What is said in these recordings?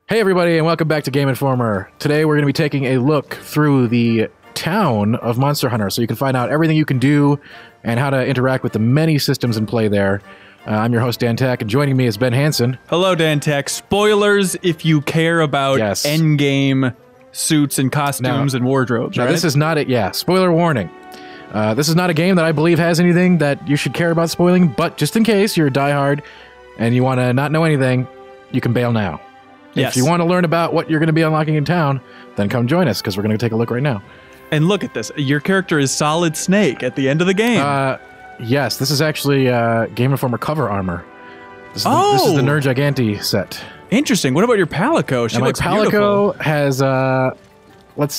Hey everybody, and welcome back to Game Informer. Today we're going to be taking a look through the town of Monster Hunter so you can find out everything you can do and how to interact with the many systems in play there. I'm your host, Dan Tack, and joining me is Ben Hanson. Hello, Dan Tack. Spoilers if you care about endgame suits and costumes and wardrobes, Now, right? this is not it. Yeah, spoiler warning. This is not a game that I believe has anything that you should care about spoiling, but just in case you're a diehard and you want to not know anything, you can bail now. Yes. If you want to learn about what you're going to be unlocking in town, then come join us, because we're going to take a look right now. And look at this. Your character is Solid Snake at the end of the game. Yes, this is actually Game Informer cover armor. This is the Nerd Giganti set. Interesting. What about your Palico? She looks Palico beautiful. has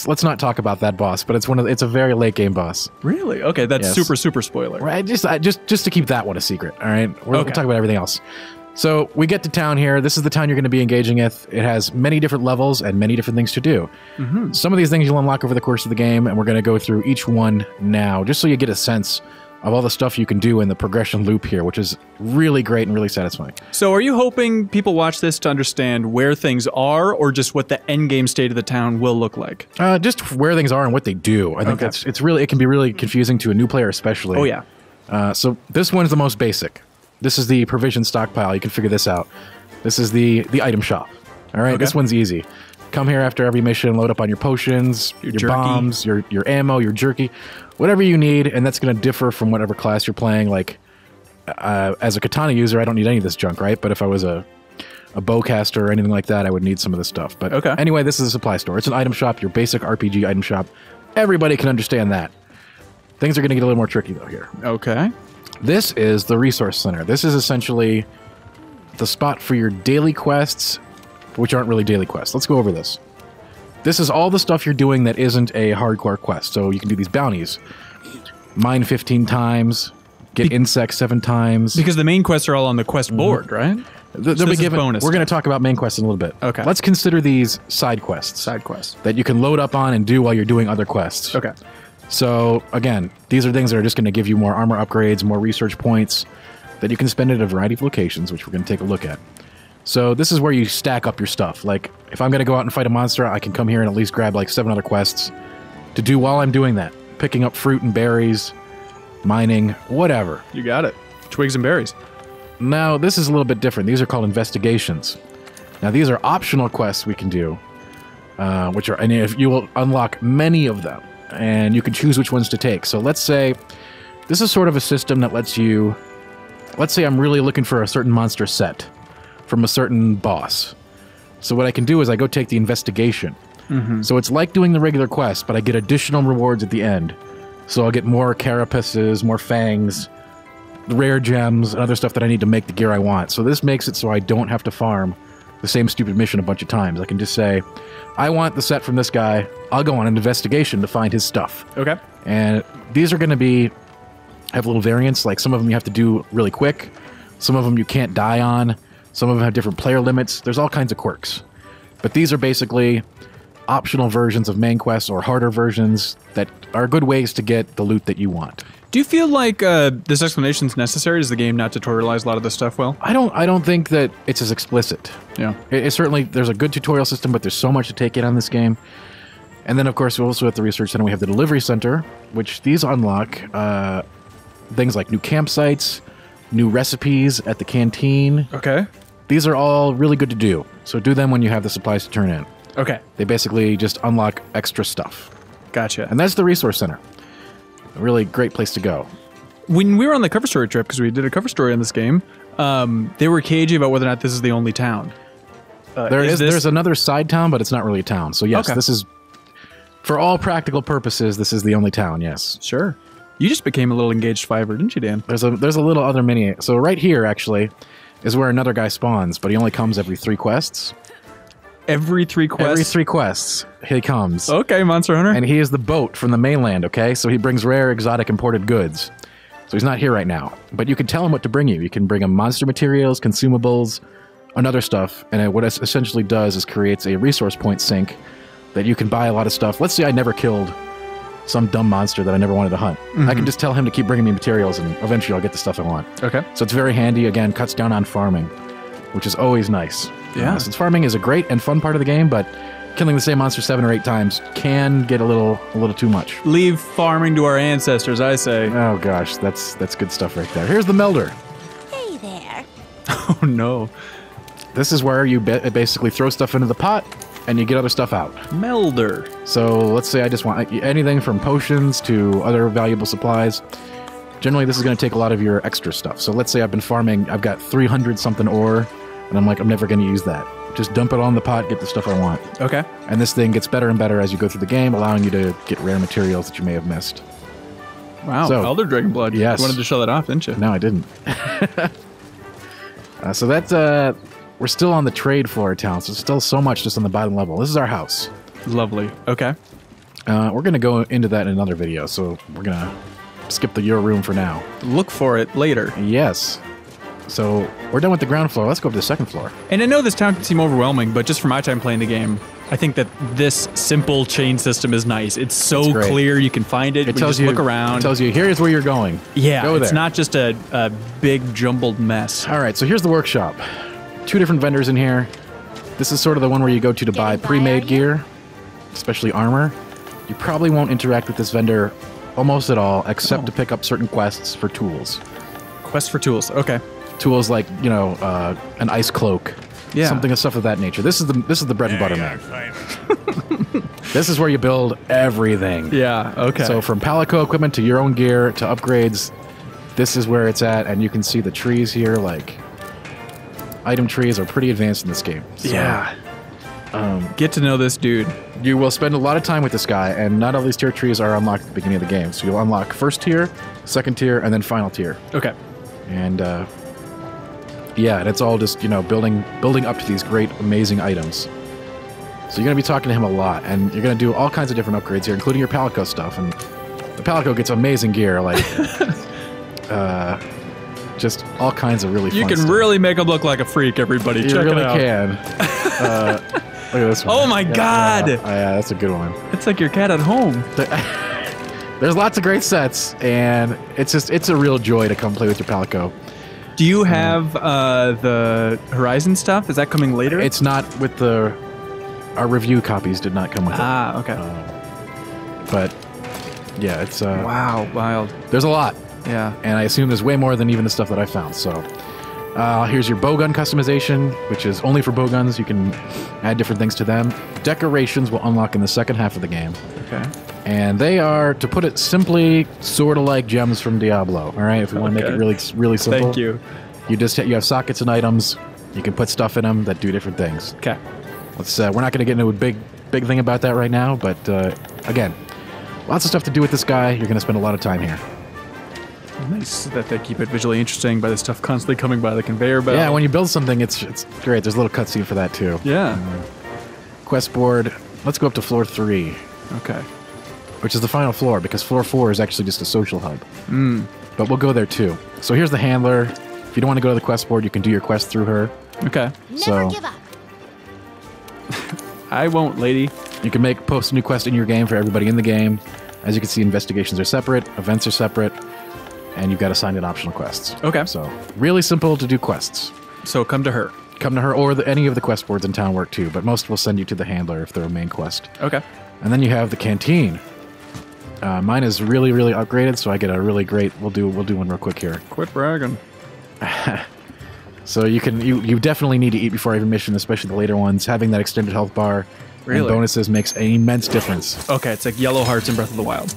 let's not talk about that boss, but it's a very late game boss. Really? Okay, that's super spoiler. Right, just to keep that one a secret, all right? We'll talk about everything else. So we get to town here. This is the town you're going to be engaging with. It has many different levels and many different things to do. Mm-hmm. Some of these things you'll unlock over the course of the game, and we're going to go through each one now, just so you get a sense of all the stuff you can do in the progression loop here, which is really great and really satisfying. So are you hoping people watch this to understand where things are, or just what the end game state of the town will look like? Just where things are and what they do. I think it can be really confusing to a new player especially. Oh, yeah. So this one is the most basic. This is the provision stockpile. You can figure this out. This is the item shop. All right, this one's easy. Come here after every mission, load up on your potions, your bombs, your ammo, your jerky, whatever you need, and that's going to differ from whatever class you're playing. Like, as a katana user, I don't need any of this junk, right? But if I was a bowcaster or anything like that, I would need some of this stuff. But anyway, this is a supply store. It's an item shop, your basic RPG item shop. Everybody can understand that. Things are going to get a little more tricky, though, here. Okay. This is the resource center. This is essentially the spot for your daily quests, which aren't really daily quests. Let's go over this. This is all the stuff you're doing that isn't a hardcore quest. So you can do these bounties. Mine 15 times, get insects 7 times. Because the main quests are all on the quest board, right? They'll be given bonus. We're going to talk about main quests in a little bit. Okay. Let's consider these side quests. Side quests. That you can load up on and do while you're doing other quests. Okay. So, again, these are things that are just going to give you more armor upgrades, more research points that you can spend at a variety of locations, which we're going to take a look at. So this is where you stack up your stuff. Like, if I'm going to go out and fight a monster, I can come here and at least grab like 7 other quests to do while I'm doing that. Picking up fruit and berries, mining, whatever. You got it. Twigs and berries. Now, this is a little bit different. These are called investigations. Now, these are optional quests we can do, which are, and if you will unlock many of them, and you can choose which ones to take. So let's say this is sort of a system that lets you, let's say I'm really looking for a certain monster set from a certain boss. So what I can do is I go take the investigation. So it's like doing the regular quest, but I get additional rewards at the end. So I'll get more carapaces, more fangs, rare gems, and other stuff that I need to make the gear I want. So this makes it so I don't have to farm the same stupid mission a bunch of times. I can just say, I want the set from this guy. I'll go on an investigation to find his stuff. Okay. And these are going to have little variants. Like, some of them you have to do really quick. Some of them you can't die on. Some of them have different player limits. There's all kinds of quirks. But these are basically optional versions of main quests or harder versions that are good ways to get the loot that you want. Do you feel like this explanation is necessary? Does the game not tutorialize a lot of this stuff well? I don't think that it's as explicit. Yeah. It certainly, there's a good tutorial system, but there's so much to take in on this game. And then, of course, we also have the research center. We have the delivery center, which these unlock things like new campsites, new recipes at the canteen. Okay. These are all really good to do. So do them when you have the supplies to turn in. Okay. They basically just unlock extra stuff. Gotcha. And that's the resource center. A really great place to go. When we were on the cover story trip, because we did a cover story on this game, they were cagey about whether or not this is the only town. There's another side town, but it's not really a town. So yes, this is, for all practical purposes, this is the only town, yes. Sure. You just became a little engaged fiver, didn't you, Dan? There's a little other mini. So right here, actually, is where another guy spawns, but he only comes every 3 quests. Every 3 quests? Every 3 quests, he comes. Okay, Monster Hunter. And he is the boat from the mainland, okay? So he brings rare, exotic, imported goods. So he's not here right now. But you can tell him what to bring you. You can bring him monster materials, consumables, and other stuff. And what it essentially does is creates a resource point sink that you can buy a lot of stuff. Let's say I never killed some dumb monster that I never wanted to hunt. I can just tell him to keep bringing me materials, and eventually I'll get the stuff I want. Okay. So it's very handy. Again, cuts down on farming, which is always nice. Yeah. Since farming is a great and fun part of the game, but killing the same monster 7 or 8 times can get a little too much. Leave farming to our ancestors, I say. Oh gosh, that's good stuff right there. Here's the melder. Hey there. Oh no. This is where you basically throw stuff into the pot and you get other stuff out. Melder. So let's say I just want anything from potions to other valuable supplies. Generally, this is going to take a lot of your extra stuff. So let's say I've been farming, I've got 300 something ore, and I'm like, I'm never going to use that. Just dump it on the pot, get the stuff I want. Okay. And this thing gets better and better as you go through the game, allowing you to get rare materials that you may have missed. Wow, so, Elder Dragon Blood. Yes. You wanted to show that off, didn't you? No, I didn't. So that's, we're still on the trade floor of town, so there's still so much just on the bottom level. This is our house. Lovely. Okay. We're going to go into that in another video, so we're going to skip your room for now. Look for it later. Yes. So we're done with the ground floor. Let's go up to the second floor. And I know this town can seem overwhelming, but just from my time playing the game, I think that this simple chain system is nice. It's so clear. You can find it. It tells you, look around. It tells you, here's where you're going. Yeah, go it's there. not just a big jumbled mess. All right, so here's the workshop. 2 different vendors in here. This is sort of the one where you go to buy pre-made gear, especially armor. You probably won't interact with this vendor almost at all, except to pick up certain quests for tools. Quest for tools, okay. Tools like, you know, an ice cloak, stuff of that nature. This is the bread and butter, man. This is where you build everything. Yeah, okay. So from Palico equipment to your own gear to upgrades, this is where it's at, and you can see the trees here, like, item trees are pretty advanced in this game. So, yeah. Get to know this dude. You will spend a lot of time with this guy, and not all these tier trees are unlocked at the beginning of the game. So you'll unlock first tier, second tier, and then final tier. Okay. And yeah, and it's all just, you know, building up to these great, amazing items. So you're going to be talking to him a lot, and you're going to do all kinds of different upgrades here, including your Palico stuff. And the Palico gets amazing gear, like just all kinds of really fun stuff. You can really make him look like a freak, everybody. You Check really it out. can. Look at this one. Oh my God! Yeah, that's a good one. It's like your cat at home. There's lots of great sets, and it's a real joy to come play with your Palico. Do you have the Horizon stuff? Is that coming later? It's not with our review copies did not come with it. Ah, okay. But yeah, it's wow, wild. There's a lot. Yeah. And I assume there's way more than even the stuff that I found. So here's your bowgun customization, which is only for bowguns. You can add different things to them. Decorations will unlock in the second half of the game. Okay. And they are, to put it simply, sort of like gems from Diablo. All right, if we want to make it really simple. Thank you. You have sockets and items. You can put stuff in them that do different things. Okay. Let's. We're not going to get into a big thing about that right now, but again, lots of stuff to do with this guy. You're going to spend a lot of time here. Nice that they keep it visually interesting by the stuff constantly coming by the conveyor belt. Yeah, when you build something, it's great. There's a little cutscene for that too. Yeah. Quest board. Let's go up to floor 3. Okay. Which is the final floor, because floor 4 is actually just a social hub. But we'll go there too. So here's the handler. If you don't want to go to the quest board, you can do your quest through her. Okay. Never give up. I won't, lady. You can post a new quest in your game for everybody in the game. As you can see, investigations are separate, events are separate, and you've got assigned and optional quests. Okay. So really simple to do quests. So come to her. Come to her, or any of the quest boards in town work too, but most will send you to the handler if they're a main quest. Okay. And then you have the canteen. Mine is really upgraded, so I get a really great. We'll do one real quick here. Quit bragging. So you definitely need to eat before every mission, especially the later ones. Having that extended health bar and bonuses makes an immense difference. Okay, it's like Yellow Hearts in Breath of the Wild.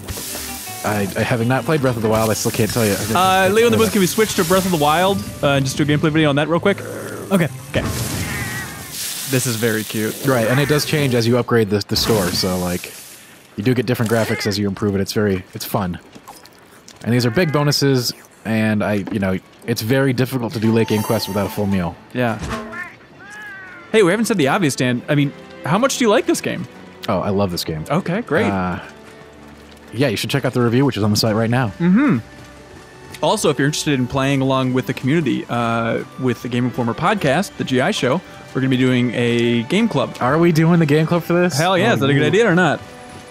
I having not played Breath of the Wild, I still can't tell you. Leo in the booth, can we switch to Breath of the Wild? Just do a gameplay video on that real quick? Okay. This is very cute. Right, and it does change as you upgrade the store, so like you do get different graphics as you improve it. It's fun. And these are big bonuses, and it's very difficult to do late game quests without a full meal. Yeah. Hey, we haven't said the obvious, Dan. I mean, how much do you like this game? Oh, I love this game. Okay, great. Yeah, you should check out the review, which is on the site right now. Mm-hmm. Also, if you're interested in playing along with the community, with the Game Informer podcast, the GI show, we're going to be doing a game club. Are we doing the game club for this? Hell yeah, is that a good idea or not?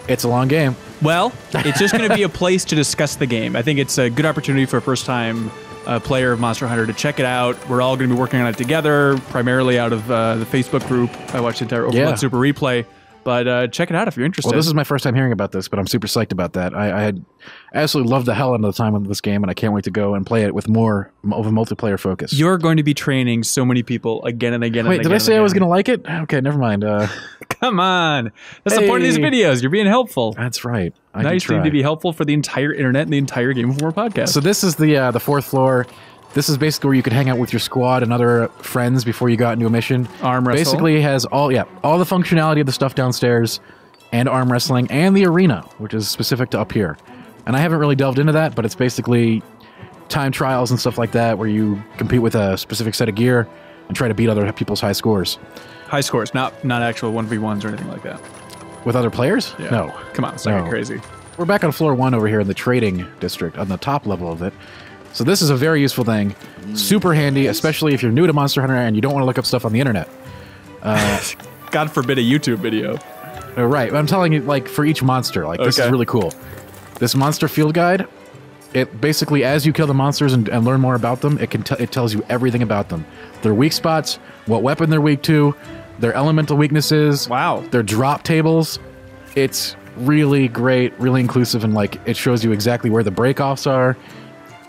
It's a long game. Well, it's just going to be a place to discuss the game. I think it's a good opportunity for first-time player of Monster Hunter to check it out. We're all going to be working on it together, primarily out of the Facebook group. I watched the entire Overwatch Super Replay. But check it out if you're interested. Well, this is my first time hearing about this, but I'm super psyched about that. I had absolutely loved the hell out of the time of this game, and I can't wait to go and play it with more of a multiplayer focus. You're going to be training so many people again and again. Wait, did I say I was going to like it? Okay, never mind. Come on. That's the point of these videos. You're being helpful. That's right. Nice thing to be helpful for the entire internet and the entire Game Informer podcast. So this is the fourth floor. This is basically where you could hang out with your squad and other friends before you got into a mission. Arm wrestle. Basically has all the functionality of the stuff downstairs and arm wrestling and the arena, which is specific to up here. And I haven't really delved into that, but it's basically time trials and stuff like that where you compete with a specific set of gear and try to beat other people's high scores. High scores, not actual 1v1s or anything like that. With other players? Yeah. No. Come on, it's not crazy. We're back on floor 1 over here in the trading district on the top level of it. So this is a very useful thing. Super handy, especially if you're new to Monster Hunter and you don't want to look up stuff on the internet. God forbid a YouTube video. Right, I'm telling you, like, for each monster, like, this is really cool. This monster field guide, it basically, as you kill the monsters and learn more about them, it tells you everything about them. Their weak spots, what weapon they're weak to, their elemental weaknesses, their drop tables. It's really great, really inclusive, and, like, it shows you exactly where the break-offs are,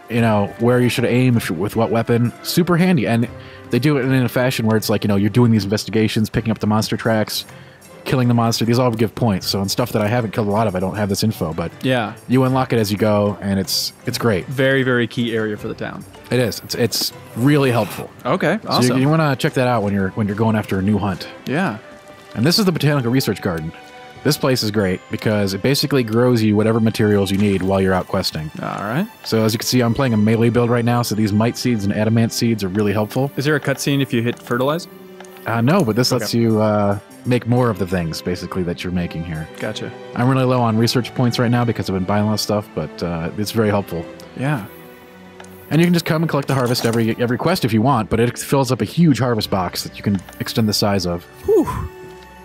you know, where you should aim with what weapon. Super handy. And they do it in a fashion where it's like, you know, you're doing these investigations, picking up the monster tracks, killing the monster. These all give points. So in stuff that I haven't killed a lot of, I don't have this info. But yeah, you unlock it as you go, and it's great. Very, very key area for the town. It is. It's really helpful. Okay, awesome. So you want to check that out when you're going after a new hunt. Yeah. And this is the Botanical Research Garden. This place is great because it basically grows you whatever materials you need while you're out questing. All right. So as you can see, I'm playing a melee build right now, so these mite seeds and adamant seeds are really helpful. Is there a cutscene if you hit fertilize? No, but this lets you make more of the things, basically, that you're making here. Gotcha. I'm really low on research points right now because I've been buying a lot of stuff, but it's very helpful. Yeah. And you can just come and collect the harvest every quest if you want, but it fills up a huge harvest box that you can extend the size of. Whew.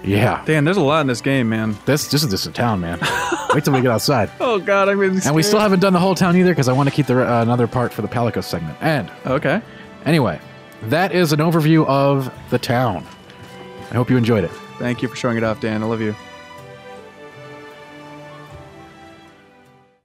Yeah. Dan, there's a lot in this game, man. This is just a town, man. Wait till we get outside. Oh, God, I'm really scared. And we still haven't done the whole town either because I want to keep another part for the Palico segment. And okay. Anyway, that is an overview of the town. I hope you enjoyed it. Thank you for showing it off, Dan. I love you.